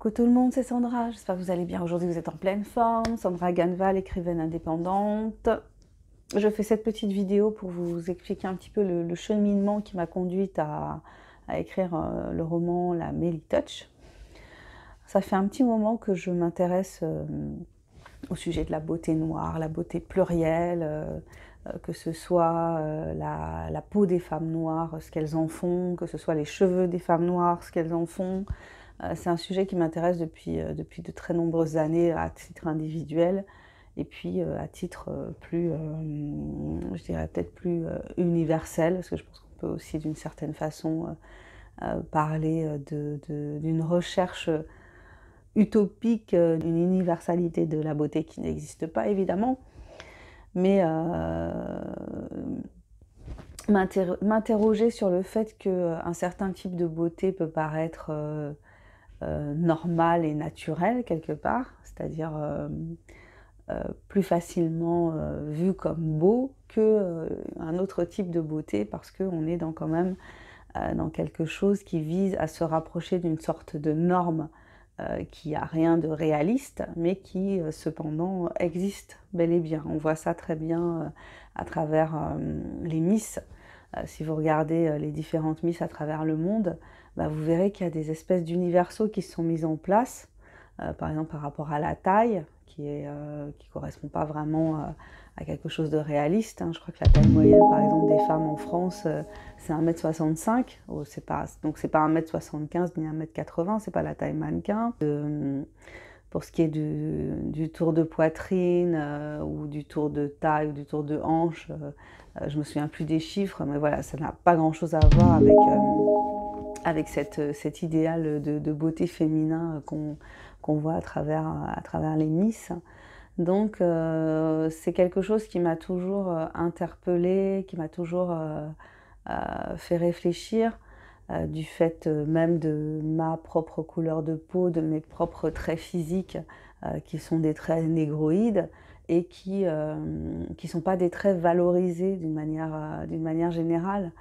Coucou tout le monde, c'est Sandra, j'espère que vous allez bien. Aujourd'hui vous êtes en pleine forme. Sandra Ganval, écrivaine indépendante. Je fais cette petite vidéo pour vous expliquer un petit peu le cheminement qui m'a conduite à écrire le roman La Mélie Touch. Ça fait un petit moment que je m'intéresse au sujet de la beauté noire, la beauté plurielle, que ce soit la peau des femmes noires, ce qu'elles en font, que ce soit les cheveux des femmes noires, ce qu'elles en font. C'est un sujet qui m'intéresse depuis de très nombreuses années à titre individuel et puis à titre plus, je dirais peut-être plus universel, parce que je pense qu'on peut aussi d'une certaine façon parler d'une recherche utopique, d'une universalité de la beauté qui n'existe pas évidemment, mais m'interroger sur le fait qu'un certain type de beauté peut paraître normal et naturel quelque part, c'est-à-dire plus facilement vu comme beau qu'un autre type de beauté, parce qu'on est quand même dans quelque chose qui vise à se rapprocher d'une sorte de norme qui n'a rien de réaliste, mais qui cependant existe bel et bien. On voit ça très bien à travers les Miss. Si vous regardez les différentes Miss à travers le monde, bah, vous verrez qu'il y a des espèces d'universaux qui se sont mis en place, par exemple par rapport à la taille, qui correspond pas vraiment à quelque chose de réaliste. Hein. Je crois que la taille moyenne, par exemple, des femmes en France, c'est 1,65 m. Donc c'est pas 1,75 m ni 1,80 m, c'est pas la taille mannequin. Pour ce qui est du tour de poitrine ou du tour de taille ou du tour de hanche, je me souviens plus des chiffres, mais voilà, ça n'a pas grand-chose à voir avec cet idéal de beauté féminin qu'on voit à travers les Miss. Donc c'est quelque chose qui m'a toujours interpellée, qui m'a toujours fait réfléchir, du fait même de ma propre couleur de peau, de mes propres traits physiques qui sont des traits négroïdes et qui sont pas des traits valorisés d'une manière générale.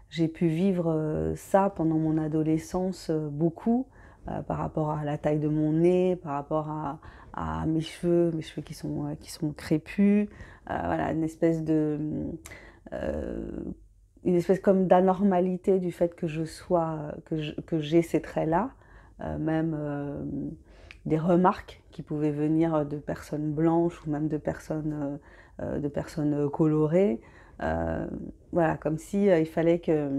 J'ai pu vivre ça pendant mon adolescence beaucoup, par rapport à la taille de mon nez, par rapport à mes cheveux qui sont crépus, voilà, une espèce comme d'anormalité du fait que que j'ai ces traits-là, même des remarques qui pouvaient venir de personnes blanches ou même de personnes colorées. Voilà, comme si il fallait que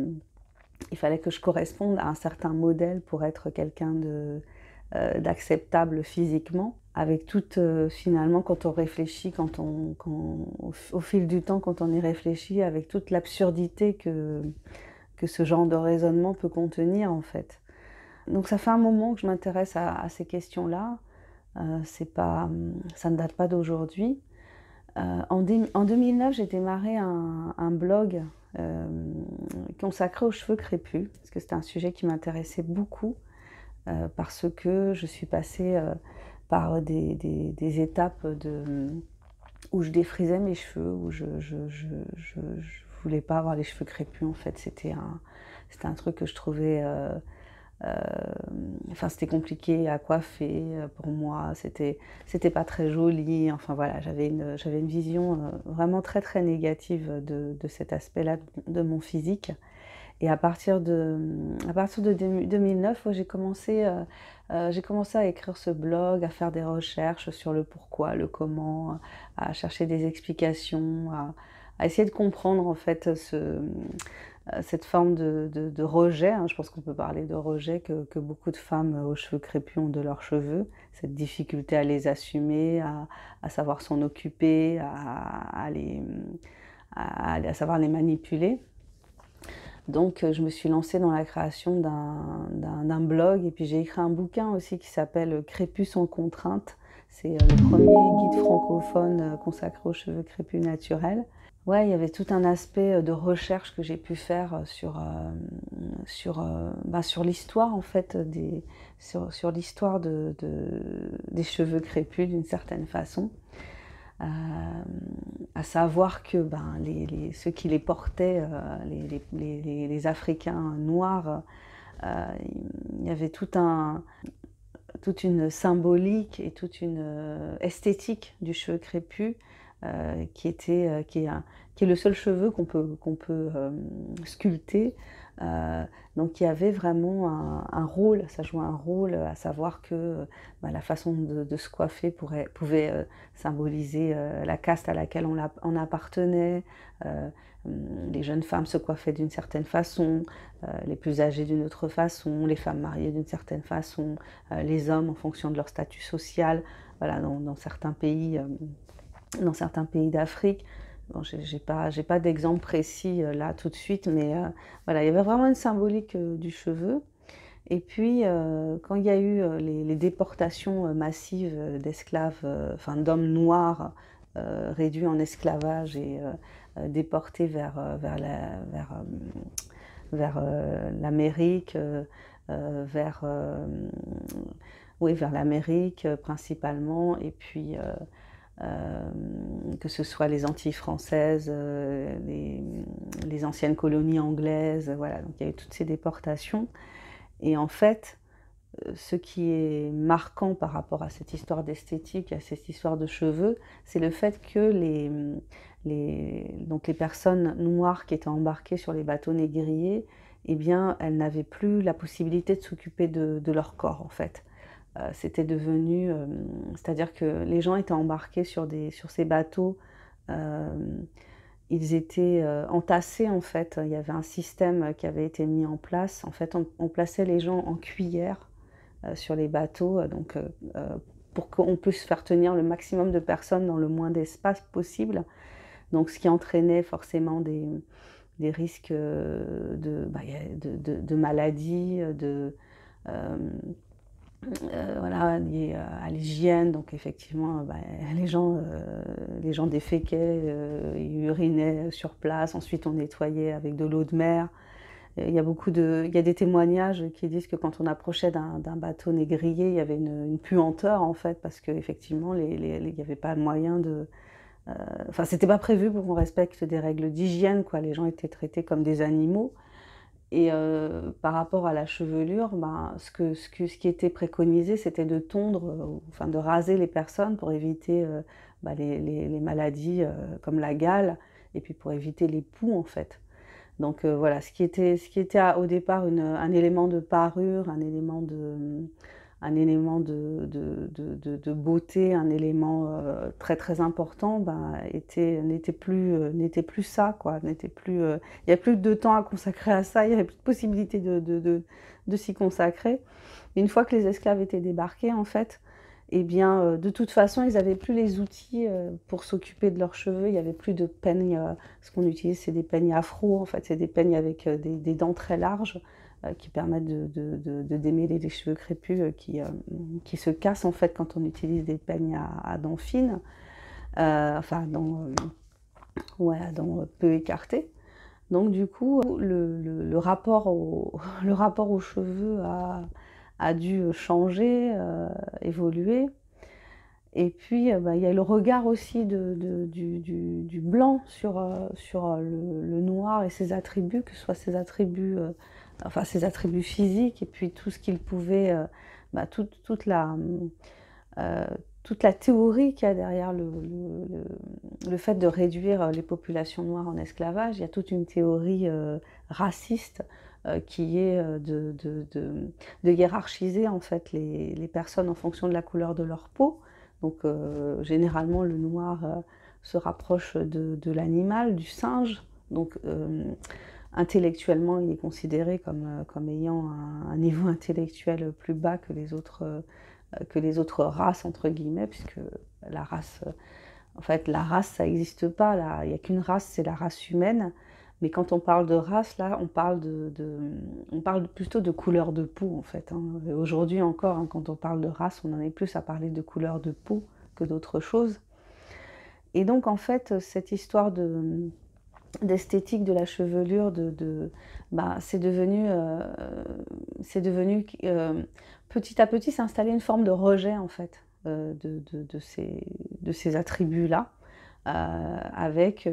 je corresponde à un certain modèle pour être quelqu'un d'acceptable physiquement. Avec toute, finalement, quand on réfléchit, au fil du temps, quand on y réfléchit, avec toute l'absurdité que ce genre de raisonnement peut contenir, en fait. Donc ça fait un moment que je m'intéresse à ces questions-là. Ça ne date pas d'aujourd'hui. En 2009, j'ai démarré un blog consacré aux cheveux crépus, parce que c'était un sujet qui m'intéressait beaucoup, parce que je suis passée par des étapes où je défrisais mes cheveux, où je voulais pas avoir les cheveux crépus en fait. C'était un truc que je trouvais... enfin, c'était compliqué à coiffer pour moi, c'était pas très joli. Enfin voilà, j'avais une vision vraiment très très négative de cet aspect-là de mon physique. Et à partir de 2009, ouais, j'ai commencé à écrire ce blog, à faire des recherches sur le pourquoi, le comment, à chercher des explications, à essayer de comprendre en fait cette forme de rejet. Hein. Je pense qu'on peut parler de rejet que beaucoup de femmes aux cheveux crépus ont de leurs cheveux, cette difficulté à les assumer, à savoir s'en occuper, à savoir les manipuler. Donc je me suis lancée dans la création d'un blog, et puis j'ai écrit un bouquin aussi qui s'appelle Crépus sans contrainte. C'est le premier guide francophone consacré aux cheveux crépus naturels. Ouais, il y avait tout un aspect de recherche que j'ai pu faire sur l'histoire en fait sur l'histoire des cheveux crépus d'une certaine façon. À savoir que ceux qui les portaient, les Africains noirs, Il y avait toute une symbolique et toute une esthétique du cheveu crépus qui est le seul cheveu qu'on peut sculpter. Euh, donc il y avait vraiment un rôle, ça jouait un rôle, à savoir que la façon de se coiffer pouvait symboliser la caste à laquelle on appartenait. Euh, les jeunes femmes se coiffaient d'une certaine façon, les plus âgées d'une autre façon, les femmes mariées d'une certaine façon, les hommes en fonction de leur statut social. Voilà, dans certains pays. Dans certains pays d'Afrique. Bon, j'ai pas d'exemple précis là tout de suite, mais voilà, il y avait vraiment une symbolique du cheveu. Et puis, quand il y a eu les déportations massives d'esclaves, enfin d'hommes noirs réduits en esclavage et déportés vers l'Amérique, vers, oui, vers l'Amérique principalement, et puis que ce soit les Antilles françaises, les anciennes colonies anglaises, voilà, donc il y a eu toutes ces déportations. Et en fait, ce qui est marquant par rapport à cette histoire d'esthétique, à cette histoire de cheveux, c'est le fait que donc les personnes noires qui étaient embarquées sur les bateaux négriers, eh bien, elles n'avaient plus la possibilité de s'occuper de leur corps, en fait. C'était devenu, c'est-à-dire que les gens étaient embarqués sur ces bateaux, euh, ils étaient entassés en fait. Il y avait un système qui avait été mis en place. En fait, on plaçait les gens en cuillère sur les bateaux, pour qu'on puisse faire tenir le maximum de personnes dans le moins d'espace possible. Donc, ce qui entraînait forcément des risques de maladies, euh, voilà, liées à l'hygiène. Donc effectivement, les gens déféquaient, ils urinaient sur place. Ensuite, on nettoyait avec de l'eau de mer. Il y a des témoignages qui disent que quand on approchait d'un bateau négrier, il y avait une puanteur en fait, parce qu'effectivement, il n'y avait pas moyen de. Enfin, c'était pas prévu pour qu'on respecte des règles d'hygiène, quoi. Les gens étaient traités comme des animaux. Et par rapport à la chevelure, ce qui était préconisé, c'était de tondre, enfin de raser les personnes pour éviter les maladies comme la gale, et puis pour éviter les poux en fait. Donc voilà, au départ un élément de parure, un élément de beauté, un élément très très important, n'était plus ça, quoi. Il n'y a plus de temps à consacrer à ça, il n'y avait plus de possibilité de s'y consacrer. Et une fois que les esclaves étaient débarqués, en fait, eh bien, de toute façon, ils n'avaient plus les outils pour s'occuper de leurs cheveux. Il n'y avait plus de peignes. Ce qu'on utilise, c'est des peignes afro. En fait, c'est des peignes avec des dents très larges qui permettent de démêler les cheveux crépus qui se cassent en fait quand on utilise des peignes à dents fines, enfin ouais, à dents peu écartées. Donc du coup, le rapport le rapport aux cheveux a dû changer, évoluer. Et puis, il y a le regard aussi du blanc sur le noir et ses attributs, que ce soit ses attributs, enfin ses attributs physiques, et puis tout ce qu'il pouvait, bah, euh, toute la théorie qu'il y a derrière le fait de réduire les populations noires en esclavage. Il y a toute une théorie raciste qui est de hiérarchiser en fait les personnes en fonction de la couleur de leur peau. Donc généralement le noir se rapproche de l'animal, du singe. Donc intellectuellement il est considéré comme ayant un niveau intellectuel plus bas que les autres races entre guillemets, puisque la race, en fait la race ça n'existe pas, là. Il n'y a qu'une race, c'est la race humaine. Mais quand on parle de race, là, on parle plutôt de couleur de peau, en fait. Hein. Aujourd'hui encore, hein, quand on parle de race, on en est plus à parler de couleur de peau que d'autre chose. Et donc, en fait, cette histoire d'esthétique de la chevelure, c'est devenu petit à petit s'installer une forme de rejet, en fait, de ces attributs-là, avec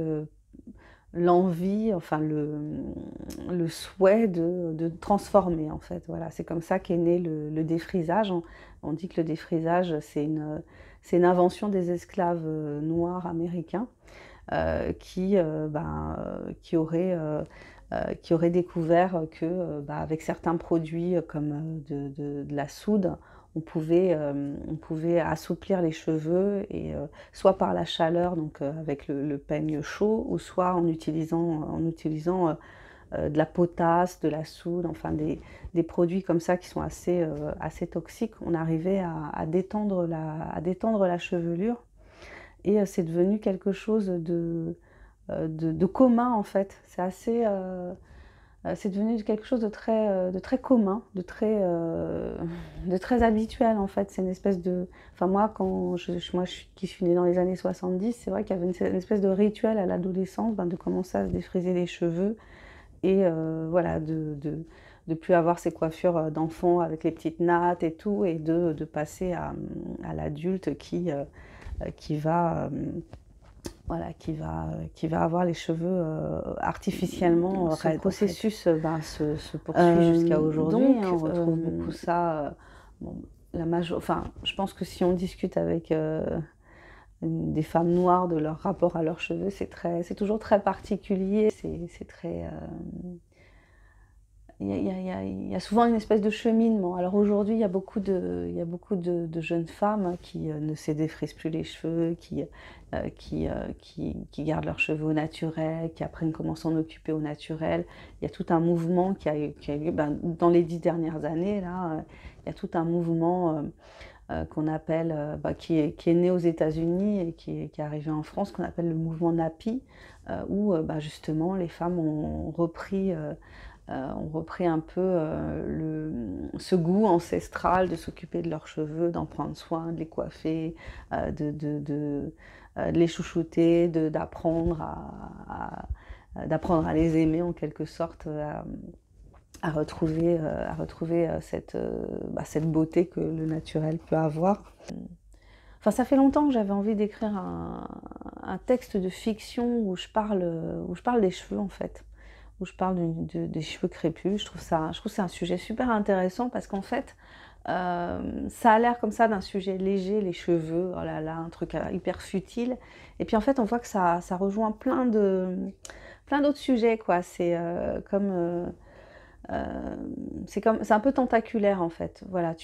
l'envie, enfin le souhait de transformer en fait. Voilà, c'est comme ça qu'est né le défrisage. On dit que le défrisage, c'est une invention des esclaves noirs américains qui auraient découvert que avec certains produits comme de la soude, on pouvait assouplir les cheveux et soit par la chaleur, donc avec le peigne chaud, ou soit en utilisant de la potasse, de la soude, enfin des produits comme ça qui sont assez toxiques. On arrivait à détendre à détendre la chevelure et c'est devenu quelque chose de commun en fait. C'est devenu quelque chose de très commun, de très habituel en fait. C'est une espèce de... Enfin moi, qui suis née dans les années 70, c'est vrai qu'il y avait une espèce de rituel à l'adolescence, de commencer à se défriser les cheveux et voilà, de plus avoir ces coiffures d'enfants avec les petites nattes et tout, et de passer à l'adulte qui va voilà, qui va avoir les cheveux artificiellement Ce raides. processus se poursuit jusqu'à aujourd'hui, Donc, hein, on retrouve beaucoup ça. bon, enfin, je pense que si on discute avec des femmes noires de leur rapport à leurs cheveux, c'est toujours très particulier. C'est très, il y a souvent une espèce de cheminement. Alors aujourd'hui, il y a beaucoup de jeunes femmes qui ne se défrisent plus les cheveux, qui gardent leurs cheveux au naturel, qui apprennent comment s'en occuper au naturel. Il y a tout un mouvement qui a eu lieu dans les 10 dernières années. Là, il y a tout un mouvement qu'on appelle, qui est né aux États-Unis et qui est arrivé en France, qu'on appelle le mouvement Nappy, où justement les femmes ont repris un peu ce goût ancestral de s'occuper de leurs cheveux, d'en prendre soin, de les coiffer, de les chouchouter, d'apprendre à les aimer en quelque sorte, à retrouver cette beauté que le naturel peut avoir. Enfin, ça fait longtemps que j'avais envie d'écrire un texte de fiction où je parle des cheveux en fait, où je parle des cheveux crépus. Je trouve que c'est un sujet super intéressant parce qu'en fait, ça a l'air comme ça d'un sujet léger, les cheveux, oh là là, un truc hyper futile. Et puis en fait, on voit que ça rejoint plein d'autres sujets, quoi. C'est un peu tentaculaire en fait. Voilà,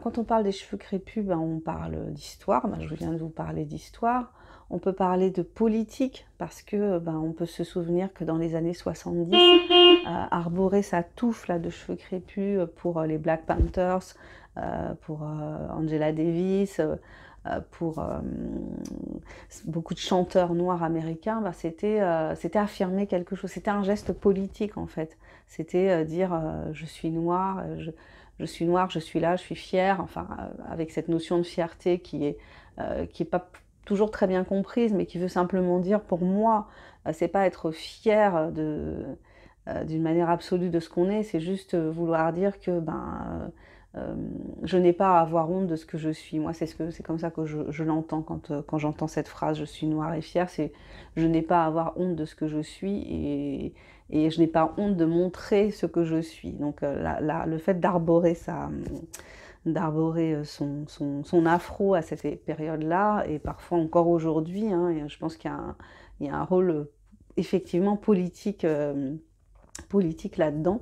quand on parle des cheveux crépus, on parle d'histoire. Je viens de vous parler d'histoire. On peut parler de politique parce que on peut se souvenir que dans les années 70, arborer sa touffe là, de cheveux crépus pour les Black Panthers, pour Angela Davis, pour beaucoup de chanteurs noirs américains, c'était affirmer quelque chose, c'était un geste politique en fait. C'était dire je suis noire, je suis noire, je suis là, je suis fière, enfin avec cette notion de fierté qui est pas toujours très bien comprise, mais qui veut simplement dire pour moi, c'est pas être fier d'une manière absolue de ce qu'on est, c'est juste vouloir dire que je n'ai pas à avoir honte de ce que je suis. Moi, c'est comme ça que je l'entends quand j'entends cette phrase, je suis noire et fière, c'est je n'ai pas à avoir honte de ce que je suis et je n'ai pas honte de montrer ce que je suis. Donc le fait d'arborer son afro à cette période-là, et parfois encore aujourd'hui, hein, et je pense il y a un rôle effectivement politique là-dedans.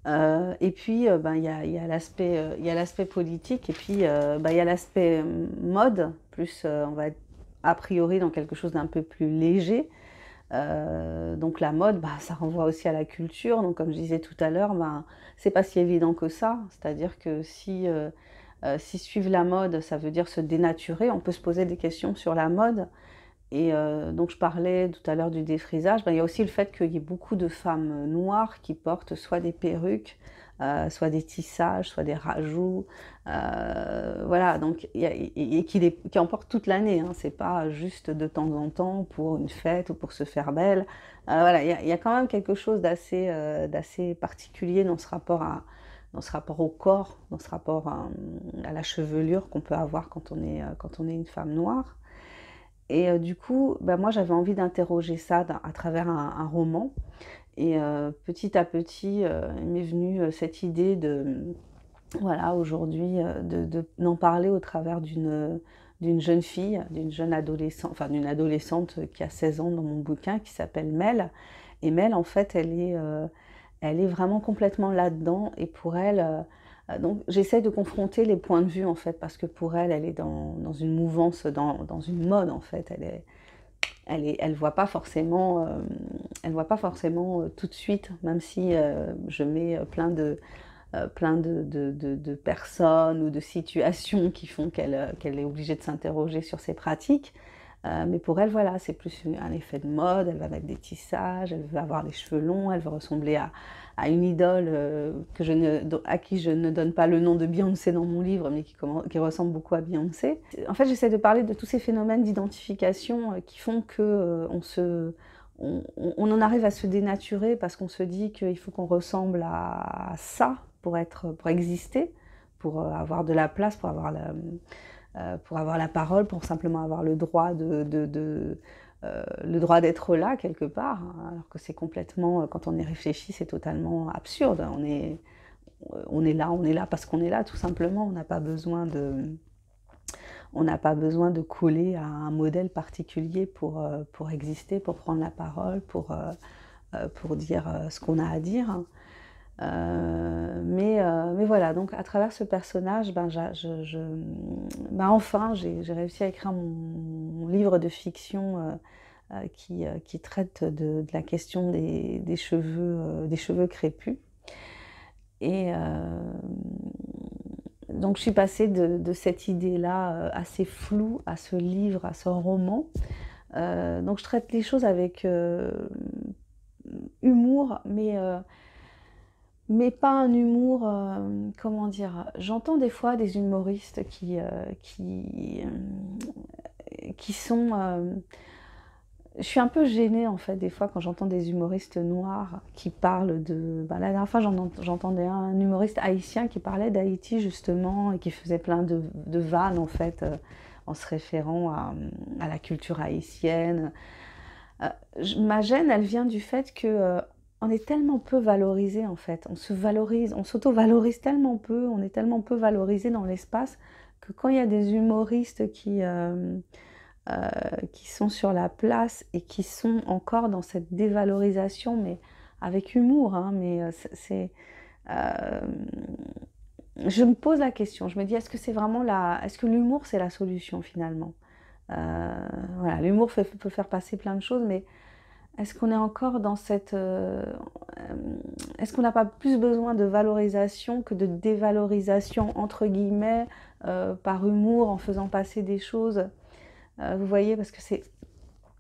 Et puis, il y a l'aspect politique, et puis il y a l'aspect mode, plus on va être a priori dans quelque chose d'un peu plus léger. Donc la mode, ça renvoie aussi à la culture. Donc comme je disais tout à l'heure, c'est pas si évident que ça. C'est-à-dire que si suivre la mode, ça veut dire se dénaturer, on peut se poser des questions sur la mode. Et donc je parlais tout à l'heure du défrisage, il y a aussi le fait qu'il y ait beaucoup de femmes noires qui portent soit des perruques, soit des tissages, soit des rajouts, voilà, donc, et qui en portent toute l'année, hein, c'est pas juste de temps en temps pour une fête ou pour se faire belle. Voilà, il y a quand même quelque chose d'assez particulier dans ce rapport au corps, dans ce rapport à la chevelure qu'on peut avoir quand on est une femme noire. Et du coup, bah, moi j'avais envie d'interroger ça à travers un roman. Et petit à petit, il m'est venu cette idée de, voilà, aujourd'hui, d'en parler au travers d'une jeune fille, d'une jeune adolescente, enfin d'une adolescente qui a 16 ans dans mon bouquin, qui s'appelle Mel. Et Mel, en fait, elle est vraiment complètement là-dedans. Et pour elle, donc j'essaie de confronter les points de vue, en fait, parce que pour elle, elle est dans une mouvance, dans une mode, en fait. Elle voit pas forcément, elle voit pas forcément tout de suite, même si je mets plein de personnes ou de situations qui font qu'elle est obligée de s'interroger sur ses pratiques. Mais pour elle, voilà, c'est plus un effet de mode. Elle va mettre des tissages, elle veut avoir les cheveux longs, elle veut ressembler à une idole à qui je ne donne pas le nom de Beyoncé dans mon livre, mais qui ressemble beaucoup à Beyoncé. En fait, j'essaie de parler de tous ces phénomènes d'identification qui font que on en arrive à se dénaturer parce qu'on se dit qu'il faut qu'on ressemble à ça pour exister, pour avoir de la place, pour avoir la parole, pour simplement avoir le droit le droit d'être là quelque part, hein, alors que c'est complètement, quand on y réfléchit, c'est totalement absurde. On est là parce qu'on est là, tout simplement. On n'a pas besoin de coller à un modèle particulier pour exister, pour prendre la parole, pour dire ce qu'on a à dire. Mais voilà, donc à travers ce personnage, ben enfin, j'ai réussi à écrire mon livre de fiction qui traite de la question des cheveux crépus. Et donc je suis passée de cette idée-là assez floue à ce livre, à ce roman. Donc je traite les choses avec humour, mais pas un humour, comment dire? J'entends des fois des humoristes qui sont... je suis un peu gênée en fait des fois quand j'entends des humoristes noirs qui parlent de... la dernière fois j'entendais un humoriste haïtien qui parlait d'Haïti justement et qui faisait plein de vannes en fait en se référant à la culture haïtienne. Ma gêne, elle vient du fait que on est tellement peu valorisé en fait. On se valorise, on s'auto-valorise tellement peu, on est tellement peu valorisé dans l'espace que quand il y a des humoristes qui sont sur la place et qui sont encore dans cette dévalorisation, mais avec humour, hein, mais euh, je me pose la question, je me dis, est-ce que c'est vraiment est-ce que l'humour c'est la solution finalement? Voilà, l'humour peut faire passer plein de choses, mais est-ce qu'on est encore dans cette... est-ce qu'on n'a pas plus besoin de valorisation que de dévalorisation, entre guillemets, par humour, en faisant passer des choses vous voyez, parce que c'est...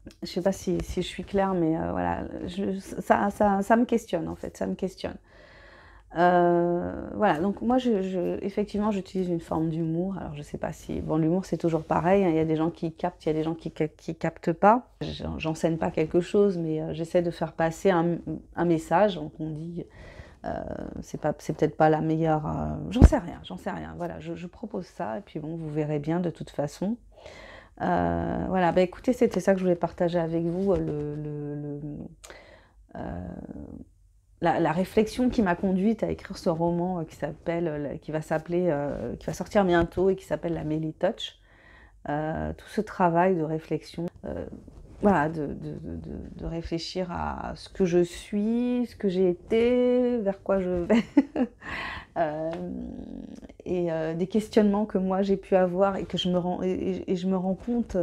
Je ne sais pas si je suis claire, mais voilà, ça me questionne en fait, ça me questionne. Voilà, donc moi, effectivement, j'utilise une forme d'humour. Alors, je sais pas si... Bon, l'humour, c'est toujours pareil, hein. Il y a des gens qui captent, il y a des gens qui captent pas. J'enseigne pas quelque chose, mais j'essaie de faire passer un message. Donc, on dit... c'est peut-être pas la meilleure... j'en sais rien. Voilà, je propose ça, et puis bon, vous verrez bien de toute façon. Voilà, bah écoutez, c'était ça que je voulais partager avec vous, la réflexion qui m'a conduite à écrire ce roman qui va sortir bientôt et qui s'appelle La Mélie Touch. Tout ce travail de réflexion, voilà, de réfléchir à ce que je suis, ce que j'ai été, vers quoi je vais, et des questionnements que moi j'ai pu avoir et que je me rends compte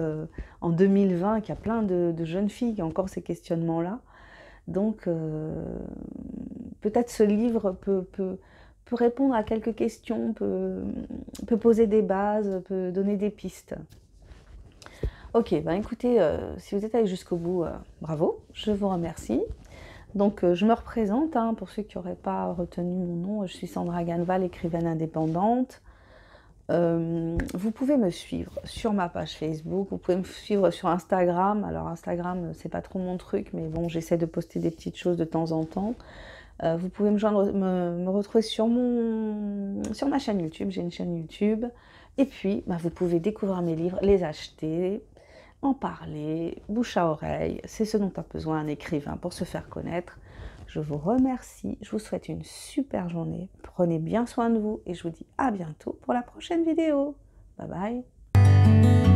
en 2020 qu'il y a plein de jeunes filles qui ont encore ces questionnements-là. Donc peut-être ce livre peut répondre à quelques questions, peut poser des bases, peut donner des pistes. Ok, ben écoutez, si vous êtes allé jusqu'au bout, bravo, je vous remercie. Donc je me représente, hein, pour ceux qui n'auraient pas retenu mon nom, je suis Sandra Ganval, écrivaine indépendante. Vous pouvez me suivre sur ma page Facebook, vous pouvez me suivre sur Instagram. Alors Instagram, c'est pas trop mon truc, mais bon, j'essaie de poster des petites choses de temps en temps. Vous pouvez me retrouver sur ma chaîne YouTube, j'ai une chaîne YouTube. Et puis, bah, vous pouvez découvrir mes livres, les acheter, en parler, bouche à oreille, c'est ce dont a besoin un écrivain pour se faire connaître. Je vous remercie, je vous souhaite une super journée, prenez bien soin de vous et je vous dis à bientôt pour la prochaine vidéo. Bye bye.